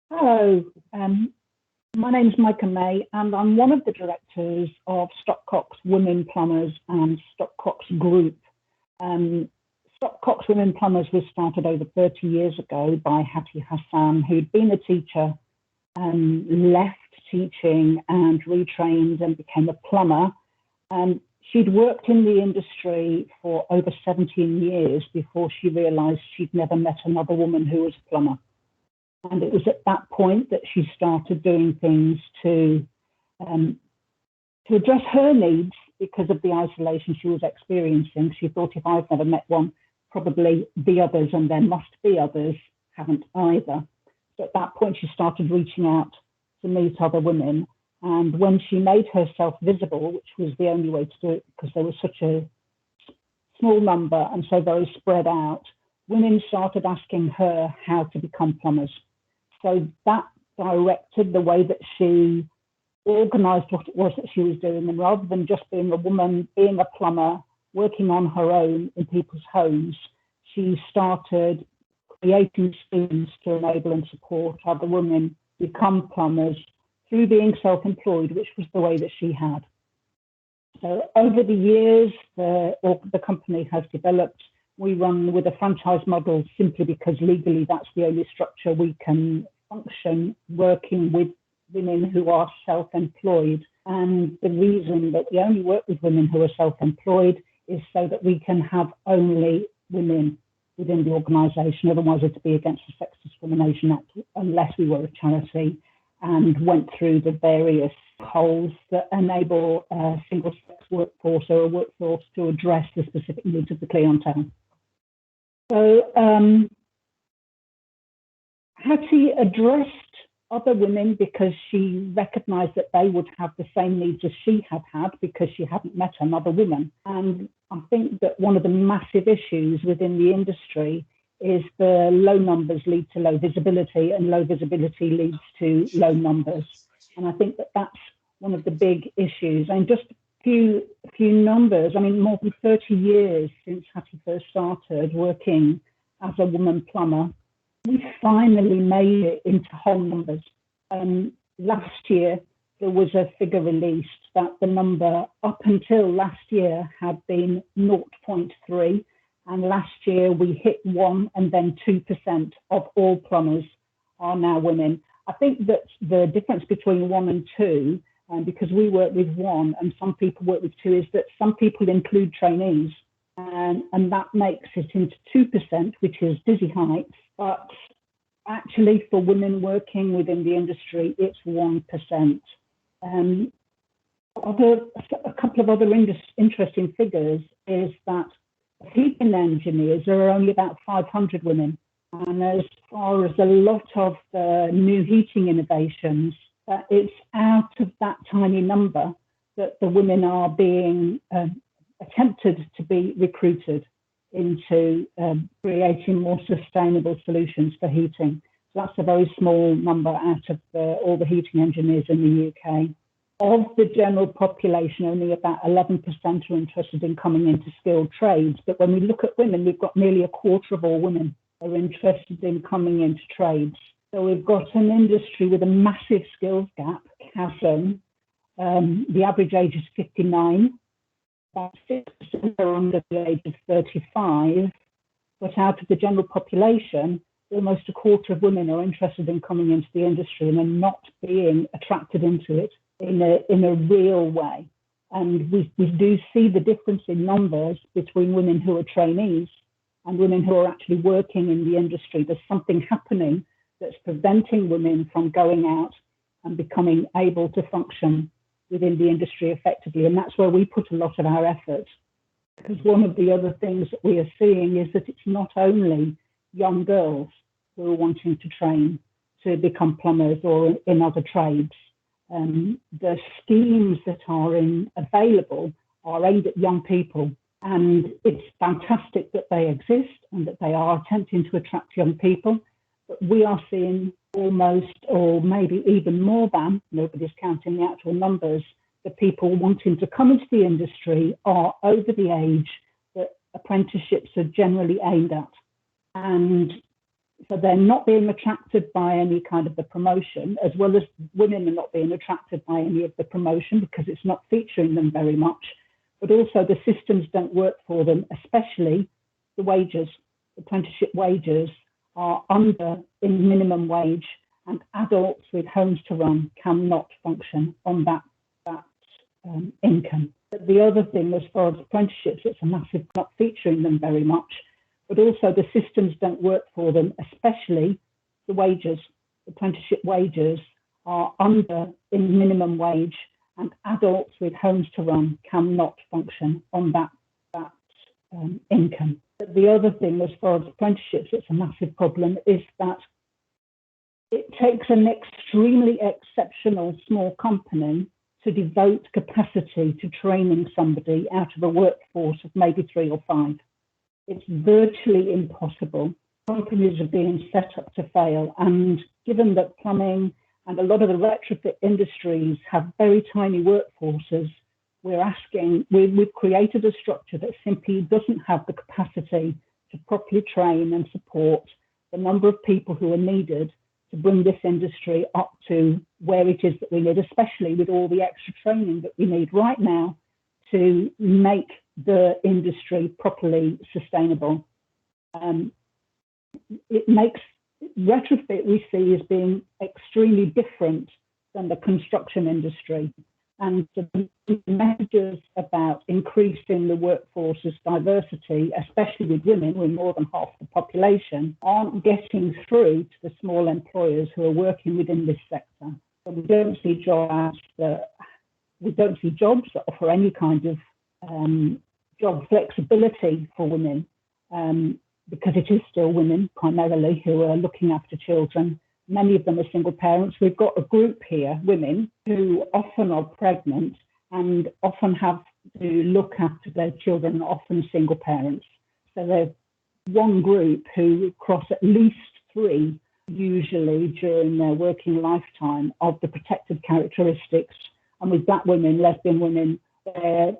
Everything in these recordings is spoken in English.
Hello, my name's Micah May, and I'm one of the directors of Stopcox Women Plumbers and Stopcox Group. Um, Stopcox Women Plumbers was started over 30 years ago by Hattie Hassan, who'd been a teacher, left teaching and retrained and became a plumber. She'd worked in the industry for over 17 years before she realised she'd never met another woman who was a plumber. And it was at that point that she started doing things to address her needs because of the isolation she was experiencing. She thought, if I've never met one, probably the others, and there must be others, haven't either. So at that point, she started reaching out to meet other women. And when she made herself visible, which was the only way to do it because there was such a small number and so very spread out, women started asking her how to become plumbers. So that directed the way that she organised what it was that she was doing. And rather than just being a woman, being a plumber, working on her own in people's homes, she started creating schemes to enable and support other women become plumbers through being self-employed, which was the way that she had. So over the years, the company has developed. We run with a franchise model simply because legally that's the only structure we can function, working with women who are self-employed. And the reason that we only work with women who are self-employed is so that we can have only women within the organisation. Otherwise, it'd be against the Sex Discrimination Act unless we were a charity and went through the various holes that enable a single-sex workforce or a workforce to address the specific needs of the clientele. So Hattie addressed other women because she recognised that they would have the same needs as she had had because she hadn't met another woman. And I think that one of the massive issues within the industry is the low numbers lead to low visibility, and low visibility leads to low numbers. And I think that that's one of the big issues. And just a few numbers, I mean, more than 30 years since Hattie first started working as a woman plumber, we finally made it into whole numbers. Last year, there was a figure released that the number up until last year had been 0.3. And last year we hit 1 and then 2% of all plumbers are now women. I think that the difference between 1 and 2, because we work with 1 and some people work with 2, is that some people include trainees, and that makes it into 2%, which is dizzy heights. But actually for women working within the industry, it's 1%. A couple of other interesting figures is that heating engineers, there are only about 500 women. And as far as a lot of the new heating innovations, it's out of that tiny number that the women are being attempted to be recruited into creating more sustainable solutions for heating. So that's a very small number out of all the heating engineers in the UK. Of the general population, only about 11% are interested in coming into skilled trades. But when we look at women, we've got nearly a quarter of all women are interested in coming into trades. So we've got an industry with a massive skills gap, chasm. The average age is 59. About 6% are under the age of 35. But out of the general population, almost a quarter of women are interested in coming into the industry and are not being attracted into it in a real way. And we do see the difference in numbers between women who are trainees and women who are actually working in the industry. There's something happening that's preventing women from going out and becoming able to function within the industry effectively. And that's where we put a lot of our effort. Because one of the other things that we are seeing is that it's not only young girls who are wanting to train to become plumbers or in other trades. The schemes that are available are aimed at young people, and it's fantastic that they exist and that they are attempting to attract young people. But we are seeing almost, or maybe even more than, nobody's counting the actual numbers, the people wanting to come into the industry are over the age that apprenticeships are generally aimed at. And So they're not being attracted by any kind of the promotion, as well as women are not being attracted by any of the promotion because it's not featuring them very much. But also the systems don't work for them, especially the wages. Apprenticeship wages are under in minimum wage, and adults with homes to run cannot function on that income. But the other thing, as far as apprenticeships, it's a massive, not featuring them very much, but also the systems don't work for them, especially the wages. Apprenticeship wages are under in minimum wage, and adults with homes to run cannot function on that income. But the other thing, as far as apprenticeships, it's a massive problem, is that it takes an extremely exceptional small company to devote capacity to training somebody out of a workforce of maybe 3 or 5. It's virtually impossible. Companies are being set up to fail. And given that plumbing and a lot of the retrofit industries have very tiny workforces, we've created a structure that simply doesn't have the capacity to properly train and support the number of people who are needed to bring this industry up to where it is that we need, especially with all the extra training that we need right now to make the industry properly sustainable. It makes retrofit, we see, as being extremely different than the construction industry. And the messages about increasing the workforce's diversity, especially with women, we're more than half the population, aren't getting through to the small employers who are working within this sector. So we don't see jobs that offer any kind of job flexibility for women, because it is still women primarily who are looking after children. Many of them are single parents. We've got a group here, women, who often are pregnant and often have to look after their children, often single parents. So there's one group who cross at least 3, usually during their working lifetime, of the protected characteristics. And with black women, lesbian women, they're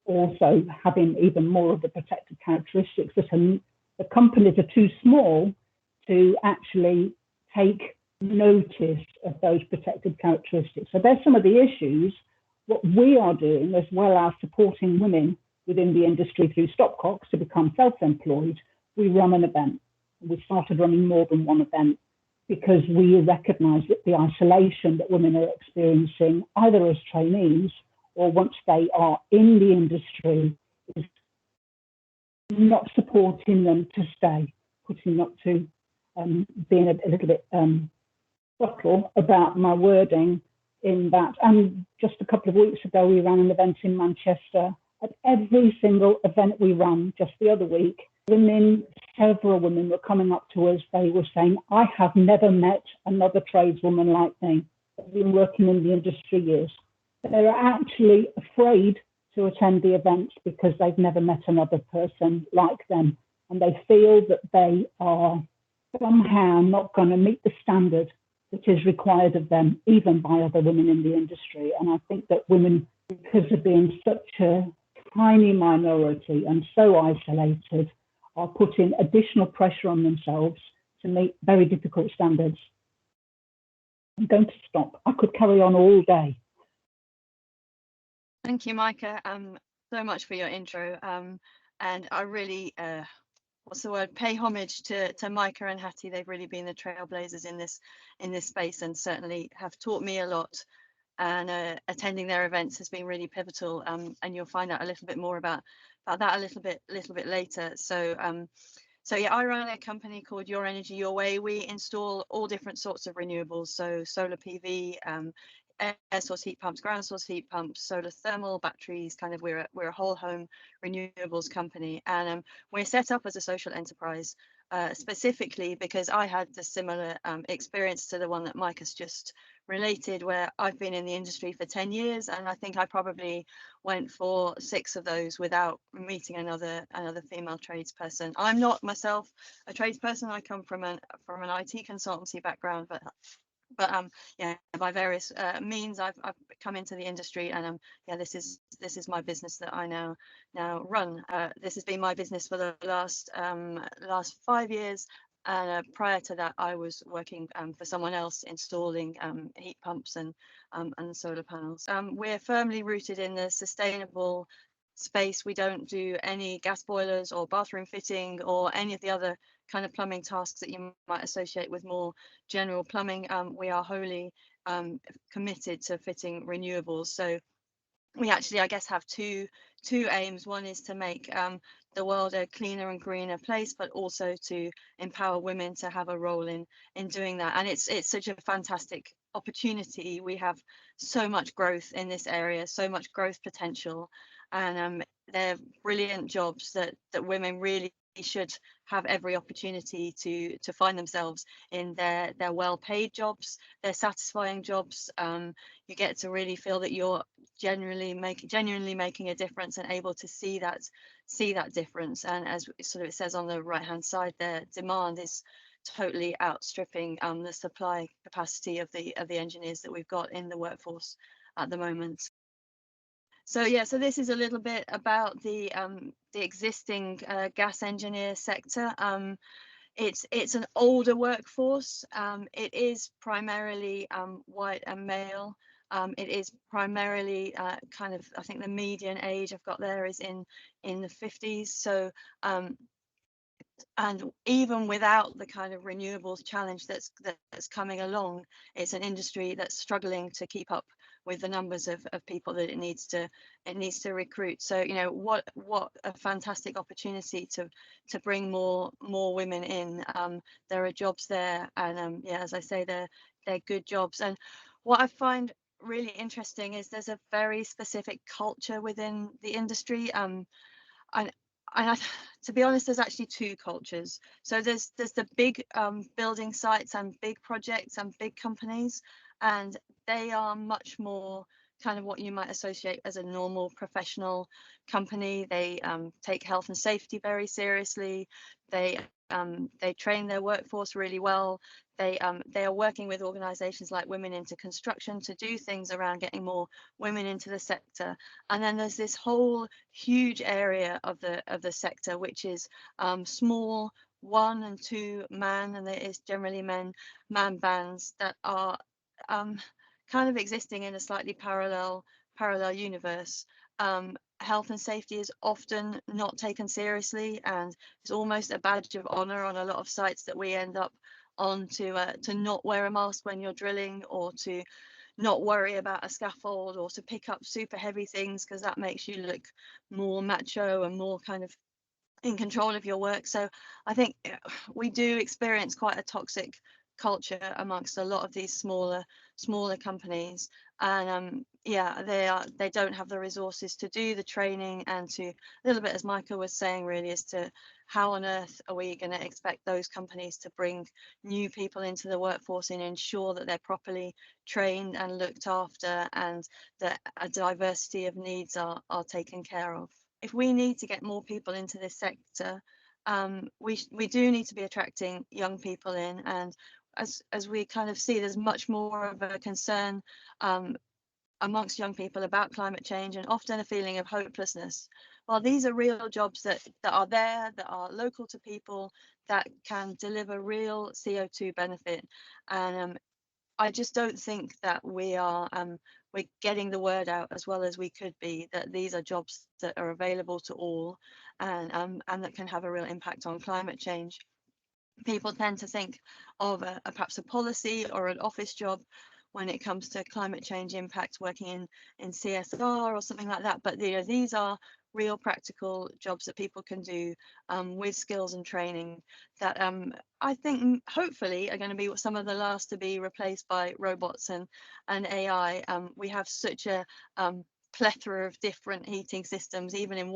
also having even more of the protected characteristics. The companies are too small to actually take notice of those protected characteristics. So there's some of the issues. What we are doing, as well as supporting women within the industry through stopcocks to become self-employed, we run an event. We started running more than one event because we recognise that the isolation that women are experiencing, either as trainees or once they are in the industry, is not supporting them to stay, putting up to being a little bit subtle about my wording in that. And just a couple of weeks ago, we ran an event in Manchester. At every single event we ran, just the other week, several women were coming up to us. They were saying, I have never met another tradeswoman like me. I've been working in the industry years. They're actually afraid to attend the events because they've never met another person like them. And they feel that they are somehow not going to meet the standard that is required of them, even by other women in the industry. And I think that women, because of being such a tiny minority and so isolated, are putting additional pressure on themselves to meet very difficult standards. I'm going to stop. I could carry on all day. Thank you, Micah, so much for your intro. And I really, pay homage to Micah and Hattie. They've really been the trailblazers in this space, and certainly have taught me a lot. And attending their events has been really pivotal. And you'll find out a little bit more about that a little bit later. So yeah, I run a company called Your Energy Your Way. We install all different sorts of renewables, so solar PV, air source heat pumps, ground source heat pumps, solar thermal batteries. Kind of, we're a whole home renewables company, and we're set up as a social enterprise, specifically because I had the similar experience to the one that Mike has just related, where I've been in the industry for 10 years, and I think I probably went for 6 of those without meeting another female tradesperson. I'm not myself a tradesperson. I come from an IT consultancy background, but yeah, by various means I've come into the industry, and yeah, this is my business that I now run. This has been my business for the last 5 years, And prior to that, I was working for someone else installing heat pumps and solar panels. We're firmly rooted in the sustainable space. We don't do any gas boilers or bathroom fitting or any of the other kind of plumbing tasks that you might associate with more general plumbing. We are wholly committed to fitting renewables. So we actually, I guess, have two aims. One is to make the world a cleaner and greener place, but also to empower women to have a role in doing that. And it's such a fantastic opportunity. We have so much growth in this area, so much growth potential, and they're brilliant jobs that women really should have every opportunity to find themselves in. Their well-paid jobs, they're satisfying jobs. You get to really feel that you're genuinely making a difference and able to see that difference. And as sort of it says on the right hand side, their demand is totally outstripping the supply capacity of the engineers that we've got in the workforce at the moment. So yeah, so this is a little bit about the existing gas engineer sector. It's an older workforce. It is primarily white and male. It is primarily kind of, I think the median age I've got there is in the 50s. So and even without the kind of renewables challenge that's coming along, it's an industry that's struggling to keep up with the numbers of people that it needs to recruit. So what a fantastic opportunity to bring more women in. There are jobs there, and yeah, as I say, they're good jobs. And what I find really interesting is there's a very specific culture within the industry. And to be honest, there's actually two cultures. So there's the big building sites and big projects and big companies, and they are much more kind of what you might associate as a normal professional company. They take health and safety very seriously. They train their workforce really well. They are working with organizations like Women into Construction to do things around getting more women into the sector. And then there's this whole huge area of the sector, which is small 1 and 2 man, and there is generally man bands that are kind of existing in a slightly parallel universe. Health and safety is often not taken seriously, and it's almost a badge of honor on a lot of sites that we end up on to not wear a mask when you're drilling, or to not worry about a scaffold, or to pick up super heavy things, because that makes you look more macho and more kind of in control of your work. So I think we do experience quite a toxic culture amongst a lot of these smaller companies, and yeah, they don't have the resources to do the training, and to a little bit, as Micah was saying, really, as to how on earth are we going to expect those companies to bring new people into the workforce and ensure that they're properly trained and looked after, and that a diversity of needs are taken care of. If we need to get more people into this sector, we do need to be attracting young people in, and as we kind of see, there's much more of a concern amongst young people about climate change, and often a feeling of hopelessness. Well, these are real jobs that are there, that are local to people, that can deliver real CO2 benefit. And I just don't think that we're getting the word out as well as we could be, that these are jobs that are available to all, and that can have a real impact on climate change. People tend to think of perhaps a policy or an office job when it comes to climate change impact, working in CSR or something like that. But these are real practical jobs that people can do with skills and training that I think hopefully are going to be some of the last to be replaced by robots and AI. We have such a plethora of different heating systems, even in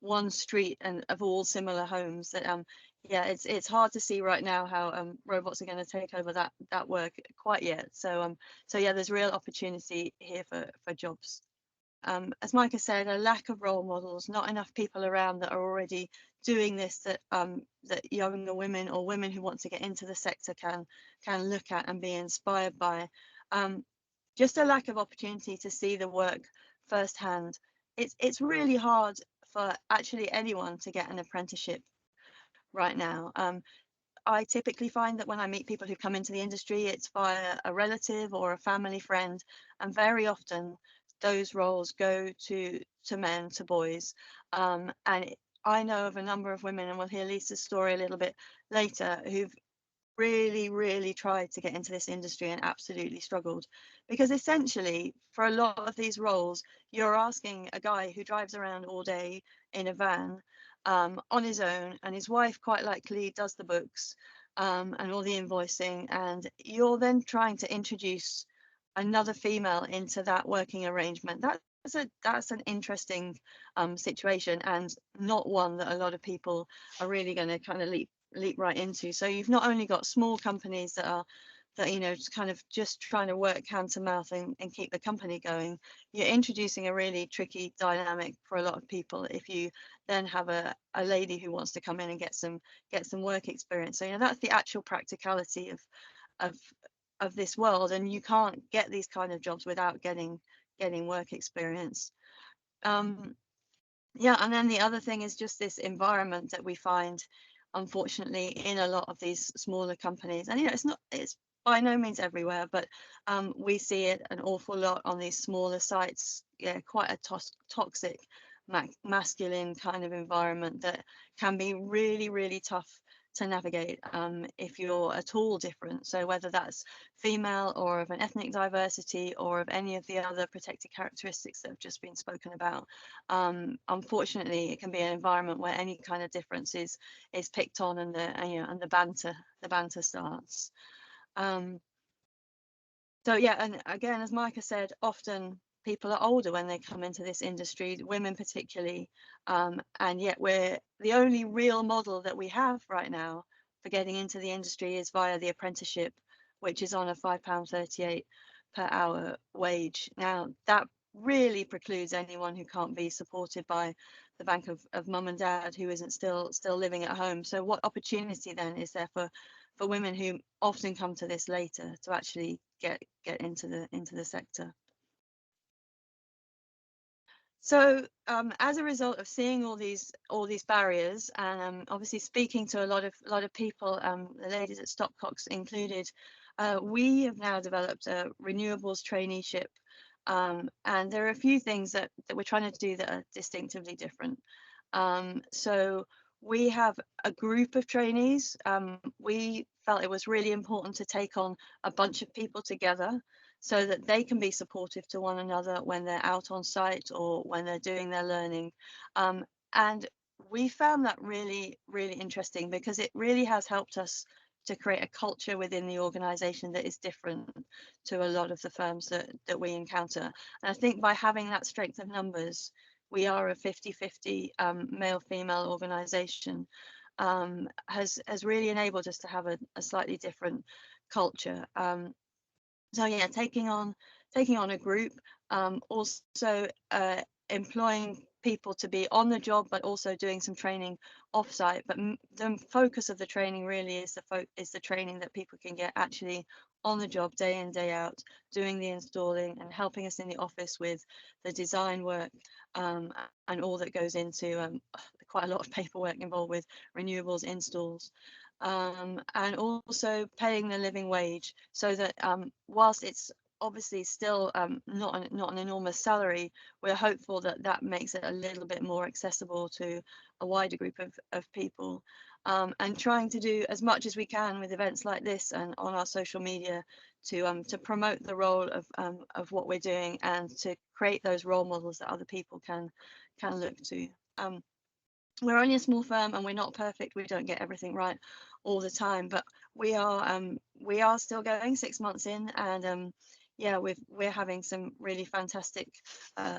one street, and of all similar homes, that yeah, it's hard to see right now how robots are going to take over that work quite yet. So yeah, there's real opportunity here for jobs. As Micah said, a lack of role models, not enough people around that are already doing this, that younger women or women who want to get into the sector can look at and be inspired by. Just a lack of opportunity to see the work firsthand. It's really hard for actually anyone to get an apprenticeship right now. I typically find that when I meet people who come into the industry, it's via a relative or a family friend, and very often those roles go to men, to boys. I know of a number of women, and we'll hear Lisa's story a little bit later, who've really tried to get into this industry and absolutely struggled, because essentially for a lot of these roles you're asking a guy who drives around all day in a van on his own, and his wife quite likely does the books and all the invoicing, and you're then trying to introduce another female into that working arrangement. That's an interesting situation, and not one that a lot of people are really going to kind of leap right into. So you've not only got small companies that you know, kind of just trying to work hand to mouth and keep the company going. You're introducing a really tricky dynamic for a lot of people if you then have a lady who wants to come in and get some work experience. So you know, that's the actual practicality of this world, and you can't get these kind of jobs without getting work experience. Yeah, and then the other thing is just this environment that we find, unfortunately, in a lot of these smaller companies. And you know, it's by no means everywhere, but we see it an awful lot on these smaller sites. Yeah, quite a toxic masculine kind of environment that can be really tough to navigate if you're at all different. So whether that's female or of an ethnic diversity or of any of the other protected characteristics that have just been spoken about, unfortunately it can be an environment where any kind of difference is picked on, and the banter starts. So yeah, and again, as Micah said, often people are older when they come into this industry, women particularly, and yet we're the only real model that we have right now for getting into the industry is via the apprenticeship, which is on a £5.38 per hour wage. Now that really precludes anyone who can't be supported by the bank of mum and dad who isn't still living at home. So what opportunity then is there for women who often come to this later to actually get into the sector? So as a result of seeing all these barriers, and obviously speaking to a lot of people, the ladies at Stopcocks included, we have now developed a renewables traineeship, and there are a few things that we're trying to do that are distinctively different. So we have a group of trainees. We felt it was really important to take on a bunch of people together so that they can be supportive to one another when they're out on site or when they're doing their learning. And we found that really interesting, because it really has helped us to create a culture within the organization that is different to a lot of the firms that we encounter. And I think by having that strength of numbers, we are a 50-50 male-female organization, has really enabled us to have a slightly different culture. So yeah, taking on a group, also employing people to be on the job, but also doing some training offsite. But the focus of the training really is the training that people can get actually on the job, day in, day out, doing the installing and helping us in the office with the design work, and all that goes into quite a lot of paperwork involved with renewables installs. And also paying the living wage, so that whilst it's obviously still not an enormous salary, we're hopeful that that makes it a little bit more accessible to a wider group of people, and trying to do as much as we can with events like this and on our social media to promote the role of what we're doing and to create those role models that other people can look to. We're only a small firm and we're not perfect. We don't get everything right all the time, but we are still going 6 months in, and yeah, we're having some really fantastic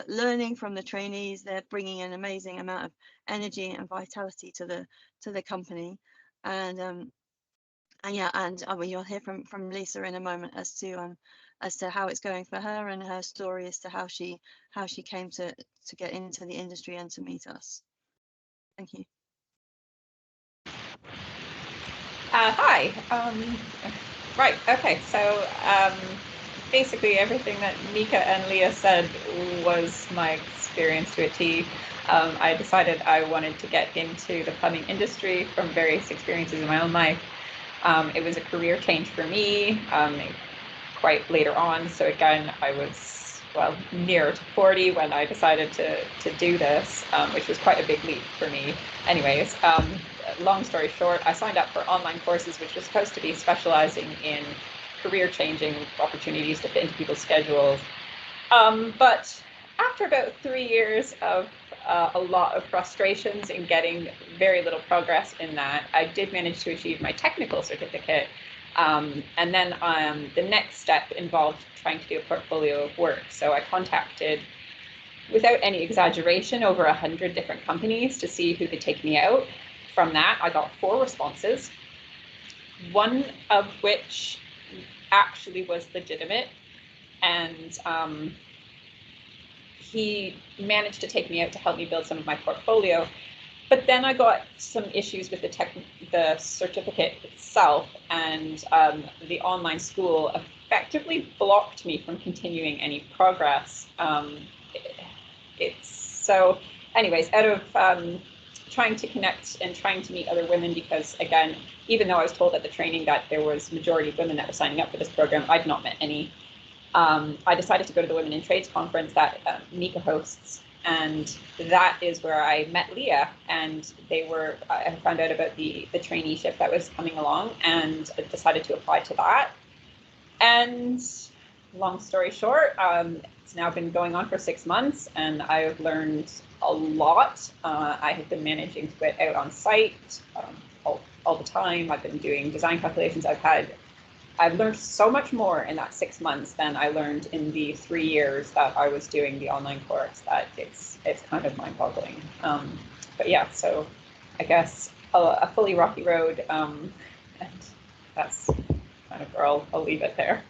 learning from the trainees. They're bringing an amazing amount of energy and vitality to the company, and yeah, and you'll hear from Lisa in a moment as to how it's going for her and her story as to how she came to get into the industry and to meet us. Thank you. Hi. Right. Okay. So basically everything that Mika and Leah said was my experience to a T. I decided I wanted to get into the plumbing industry from various experiences in my own life. It was a career change for me, quite later on. So again, I was, well, nearer to 40 when I decided to do this, which was quite a big leap for me. Anyways, long story short, I signed up for online courses, which was supposed to be specializing in career-changing opportunities to fit into people's schedules. But after about 3 years of a lot of frustrations and getting very little progress in that, I did manage to achieve my technical certificate. And then the next step involved trying to do a portfolio of work. So I contacted, without any exaggeration, over 100 different companies to see who could take me out. From that, I got 4 responses, one of which actually was legitimate. And he managed to take me out to help me build some of my portfolio. But then I got some issues with the certificate itself, and the online school effectively blocked me from continuing any progress. So anyways, out of trying to connect and trying to meet other women, because again, even though I was told at the training that there was majority of women that were signing up for this program, I'd not met any. I decided to go to the Women in Trades conference that Mika hosts, and that is where I met Leah, and I found out about the traineeship that was coming along, and I decided to apply to that. And long story short, it's now been going on for 6 months, and I've learned a lot. I have been managing to get out on site all the time. I've been doing design calculations. I've learned so much more in that 6 months than I learned in the 3 years that I was doing the online course, that it's kind of mind-boggling. But yeah, so I guess a fully rocky road, and that's kind of where I'll leave it there.